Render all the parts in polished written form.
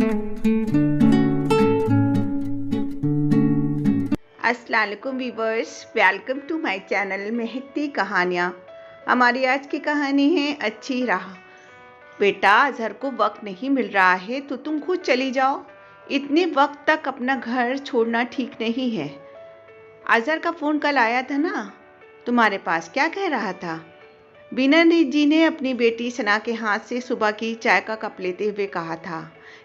अस्सलाम वालेकुम viewers, welcome to my channel Mehakti Kahaniyan. हमारी आज की कहानी है अच्छी राह। बेटा, अजहर को वक्त नहीं मिल रहा है तो तुम खुद चली जाओ। इतने वक्त तक अपना घर छोड़ना ठीक नहीं है। अजहर का फ़ोन कल आया था ना, तुम्हारे पास क्या कह रहा था? बीना जी ने अपनी बेटी सना के हाथ से सुबह की चाय का कप लेते हुए कहा था।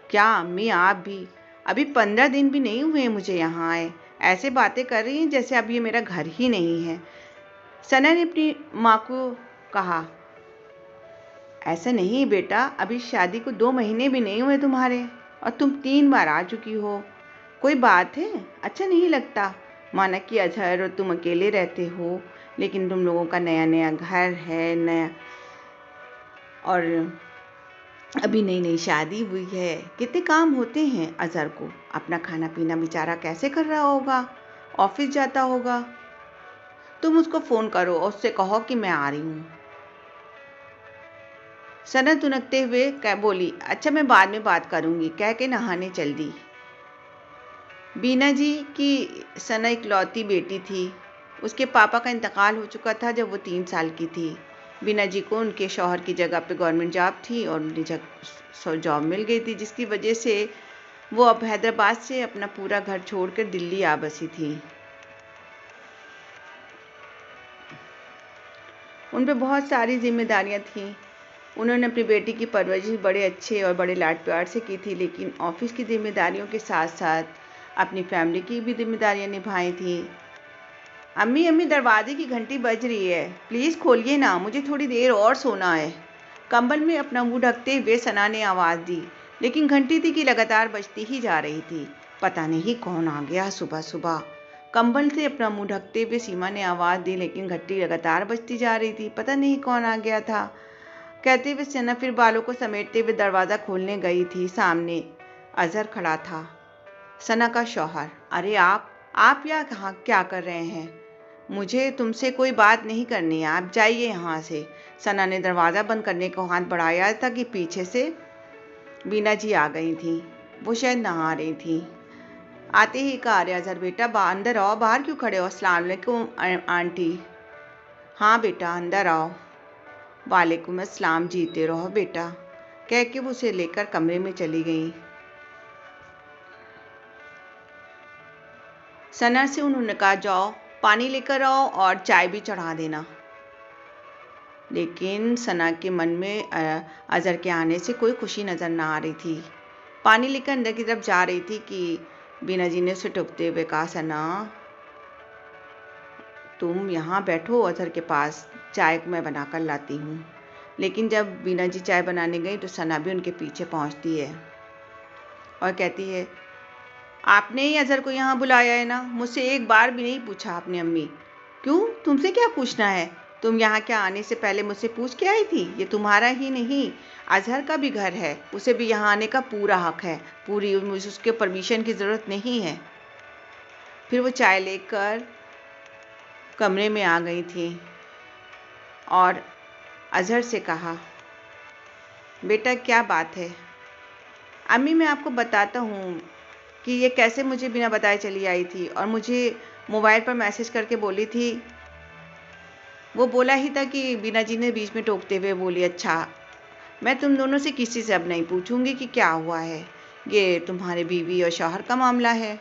क्या अम्मी, आप भी? अभी 15 दिन भी नहीं हुए मुझे यहाँ आए, ऐसे बातें कर रही हैं जैसे अब ये मेरा घर ही नहीं है। सना ने अपनी माँ को कहा। ऐसा नहीं बेटा, अभी शादी को 2 महीने भी नहीं हुए तुम्हारे, और तुम 3 बार आ चुकी हो। कोई बात है? अच्छा नहीं लगता? माना कि अजहर और तुम अकेले रहते हो, लेकिन तुम लोगों का नया नया घर है, नया, और अभी नई नई शादी हुई है। कितने काम होते हैं अजहर को। अपना खाना पीना बेचारा कैसे कर रहा होगा, ऑफिस जाता होगा। तुम उसको फ़ोन करो और उससे कहो कि मैं आ रही हूँ। सना तुनकते हुए कह बोली, अच्छा मैं बाद में बात करूँगी, कह के नहाने चल दी। बीना जी की सना इकलौती बेटी थी। उसके पापा का इंतकाल हो चुका था जब वो 3 साल की थी। बीना जी को उनके शौहर की जगह पे गवर्नमेंट जॉब थी और उन्हें जॉब मिल गई थी, जिसकी वजह से वो अब हैदराबाद से अपना पूरा घर छोड़कर दिल्ली आ बसी थी। उन पे बहुत सारी जिम्मेदारियां थीं। उन्होंने अपनी बेटी की परवरिश बड़े अच्छे और बड़े लाड प्यार से की थी, लेकिन ऑफिस की जिम्मेदारियों के साथ साथ अपनी फैमिली की भी जिम्मेदारियां निभाई थी। अम्मी अम्मी, दरवाजे की घंटी बज रही है, प्लीज़ खोलिए ना, मुझे थोड़ी देर और सोना है। कंबल में अपना मुंह ढकते हुए सना ने आवाज़ दी, लेकिन घंटी थी कि लगातार बजती ही जा रही थी। पता नहीं कौन आ गया सुबह सुबह। कंबल से अपना मुंह ढकते हुए सीमा ने आवाज़ दी, लेकिन घंटी लगातार बजती जा रही थी। पता नहीं कौन आ गया था, कहते हुए सना फिर बालों को समेटते हुए दरवाज़ा खोलने गई थी। सामने अजहर खड़ा था, सना का शौहर। अरे आप यहाँ कहाँ क्या कर रहे हैं? मुझे तुमसे कोई बात नहीं करनी है, आप जाइए यहाँ से। सना ने दरवाज़ा बंद करने को हाथ बढ़ाया था कि पीछे से बीना जी आ गई थी। वो शायद नहा रही थी। आते ही कहा, अरे अजहर बेटा, अंदर आओ, बाहर क्यों खड़े हो? अस्सलाम वालेकुम आंटी। हाँ बेटा, अंदर आओ। वालेकुम अस्सलाम, जीते रहो बेटा, कह के वो उसे लेकर कमरे में चली गई। सना से उन्होंने कहा, जाओ पानी लेकर आओ और चाय भी चढ़ा देना। लेकिन सना के मन में अजहर के आने से कोई खुशी नज़र ना आ रही थी। पानी लेकर अंदर की तरफ जा रही थी कि बीना जी ने उसे टोकते हुए कहा, सना तुम यहाँ बैठो अजहर के पास, चाय मैं बना कर लाती हूँ। लेकिन जब बीना जी चाय बनाने गई तो सना भी उनके पीछे पहुँचती है और कहती है, आपने ही अजहर को यहाँ बुलाया है ना? मुझसे एक बार भी नहीं पूछा आपने अम्मी। क्यों, तुमसे क्या पूछना है? तुम यहाँ क्या आने से पहले मुझसे पूछ के आई थी? ये तुम्हारा ही नहीं, अजहर का भी घर है, उसे भी यहाँ आने का पूरा हक है। पूरी मुझे उसके परमिशन की ज़रूरत नहीं है। फिर वो चाय लेकर कमरे में आ गई थी और अजहर से कहा, बेटा क्या बात है? अम्मी, मैं आपको बताता हूँ कि ये कैसे मुझे बिना बताए चली आई थी, और मुझे मोबाइल पर मैसेज करके बोली थी। वो बोला ही था कि बीना जी ने बीच में टोकते हुए बोली, अच्छा मैं तुम दोनों से किसी से अब नहीं पूछूंगी कि क्या हुआ है, ये तुम्हारे बीवी और शौहर का मामला है।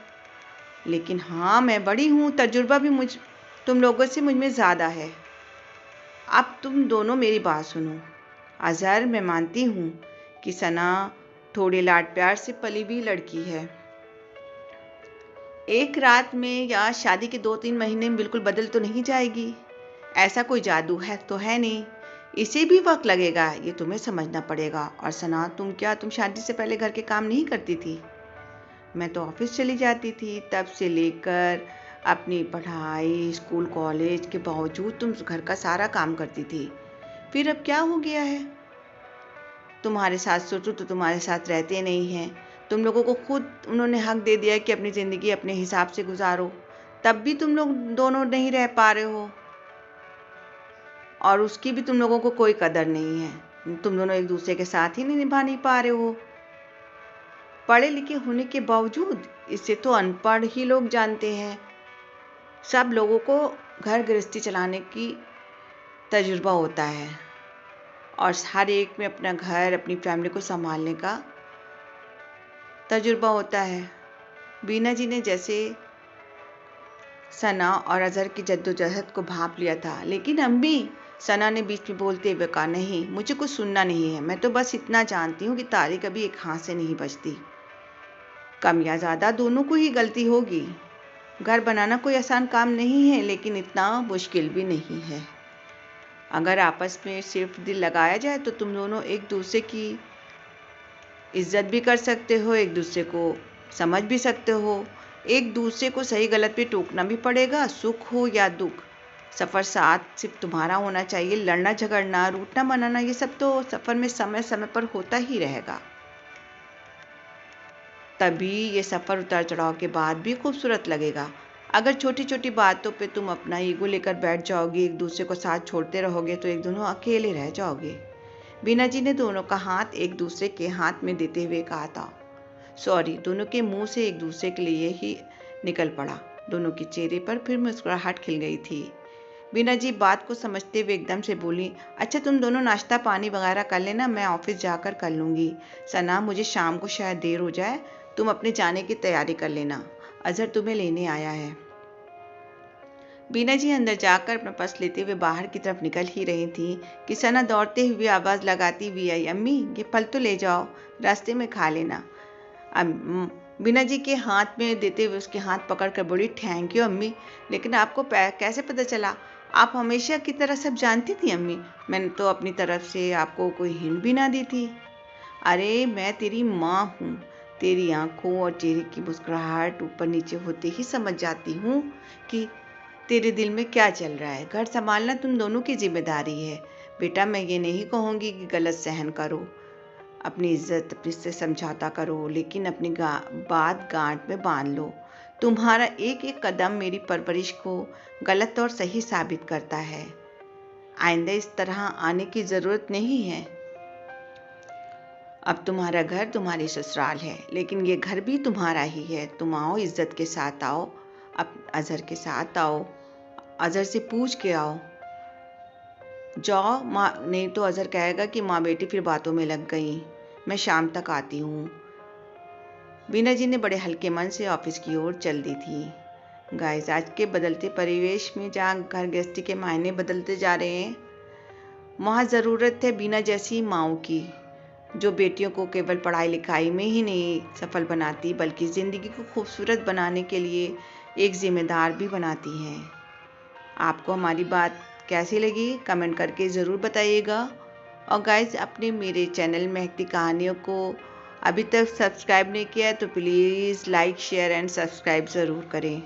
लेकिन हाँ, मैं बड़ी हूँ, तजुर्बा भी तुम लोगों से मुझ में ज़्यादा है। अब तुम दोनों मेरी बात सुनो। अजहर, मैं मानती हूँ कि सना थोड़े लाड प्यार से पली हुई लड़की है, एक रात में या शादी के 2-3 महीने में बिल्कुल बदल तो नहीं जाएगी। ऐसा कोई जादू है तो है नहीं, इसे भी वक्त लगेगा, ये तुम्हें समझना पड़ेगा। और सना, तुम शादी से पहले घर के काम नहीं करती थी? मैं तो ऑफिस चली जाती थी, तब से लेकर अपनी पढ़ाई, स्कूल कॉलेज के बावजूद तुम घर का सारा काम करती थी। फिर अब क्या हो गया है? तुम्हारे साथ सोचो तो तुम्हारे साथ रहते नहीं हैं। तुम लोगों को खुद उन्होंने हक दे दिया कि अपनी ज़िंदगी अपने हिसाब से गुजारो, तब भी तुम लोग दोनों नहीं रह पा रहे हो, और उसकी भी तुम लोगों को कोई कदर नहीं है। तुम दोनों एक दूसरे के साथ ही नहीं निभा नहीं पा रहे हो। पढ़े लिखे होने के बावजूद इसे तो अनपढ़ ही लोग जानते हैं। सब लोगों को घर गृहस्थी चलाने की तजुर्बा होता है और हर एक में अपना घर, अपनी फैमिली को संभालने का तजुर्बा होता है। बीना जी ने जैसे सना और अजहर की जद्दोजहद को भांप लिया था। लेकिन अम्मी, सना ने बीच में बोलते हुए कहा, नहीं, मुझे कुछ सुनना नहीं है। मैं तो बस इतना जानती हूँ कि ताली कभी एक हाथ से नहीं बजती। कम या ज़्यादा दोनों को ही गलती होगी। घर बनाना कोई आसान काम नहीं है, लेकिन इतना मुश्किल भी नहीं है। अगर आपस में सिर्फ दिल लगाया जाए तो तुम दोनों एक दूसरे की इज्जत भी कर सकते हो, एक दूसरे को समझ भी सकते हो। एक दूसरे को सही गलत पे टोकना भी पड़ेगा, सुख हो या दुख। सफ़र साथ सिर्फ तुम्हारा होना चाहिए। लड़ना झगड़ना, रूठना मनाना, ये सब तो सफ़र में समय समय पर होता ही रहेगा। तभी ये सफ़र उतार चढ़ाव के बाद भी खूबसूरत लगेगा। अगर छोटी छोटी बातों पे तुम अपना ईगो लेकर बैठ जाओगे, एक दूसरे को साथ छोड़ते रहोगे, तो एक दोनों अकेले रह जाओगे। बीना जी ने दोनों का हाथ एक दूसरे के हाथ में देते हुए कहा था, सॉरी। दोनों के मुंह से एक दूसरे के लिए ही निकल पड़ा। दोनों के चेहरे पर फिर मुस्कुराहट खिल गई थी। बीना जी बात को समझते हुए एकदम से बोली, अच्छा तुम दोनों नाश्ता पानी वगैरह कर लेना, मैं ऑफिस जाकर कर लूँगी। सना, मुझे शाम को शायद देर हो जाए, तुम अपने जाने की तैयारी कर लेना। अजहर तुम्हें लेने आया है। बीना जी अंदर जाकर अपना पर्स लेते हुए बाहर की तरफ निकल ही रही थी कि सना दौड़ते हुए आवाज़ लगाती हुई आई, अम्मी, ये फल तो ले जाओ, रास्ते में खा लेना। बीना जी के हाथ में देते हुए उसके हाथ पकड़कर बोली, थैंक यू अम्मी, लेकिन आपको कैसे पता चला? आप हमेशा की तरह सब जानती थी अम्मी। मैंने तो अपनी तरफ से आपको कोई हिंट भी ना दी थी। अरे मैं तेरी माँ हूँ। तेरी आंखों और चेहरे की मुस्कुराहट ऊपर नीचे होते ही समझ जाती हूँ कि तेरे दिल में क्या चल रहा है। घर संभालना तुम दोनों की जिम्मेदारी है। बेटा, मैं ये नहीं कहूँगी कि गलत सहन करो, अपनी इज्जत अपने से समझौता करो, लेकिन अपनी बात गांठ में बांध लो। तुम्हारा एक एक कदम मेरी परवरिश को गलत और सही साबित करता है। आइंदा इस तरह आने की ज़रूरत नहीं है। अब तुम्हारा घर तुम्हारी ससुराल है, लेकिन ये घर भी तुम्हारा ही है। तुम आओ, इज्जत के साथ आओ, अब अजहर के साथ आओ, अजहर से पूछ के आओ। जाओ माँ, नहीं तो अजहर कहेगा कि माँ बेटी फिर बातों में लग गई। मैं शाम तक आती हूँ। बीना जी ने बड़े हल्के मन से ऑफिस की ओर चल दी थी। गाइस, आज के बदलते परिवेश में जहाँ घर गृहस्थी के मायने बदलते जा रहे हैं, वहाँ ज़रूरत है बीना जैसी माँओं की, जो बेटियों को केवल पढ़ाई लिखाई में ही नहीं सफल बनाती, बल्कि ज़िंदगी को खूबसूरत बनाने के लिए एक जिम्मेदार भी बनाती हैं। आपको हमारी बात कैसी लगी कमेंट करके ज़रूर बताइएगा। और गाइस, अपने मेरे चैनल महकती कहानियों को अभी तक सब्सक्राइब नहीं किया है तो please like share and subscribe ज़रूर करें।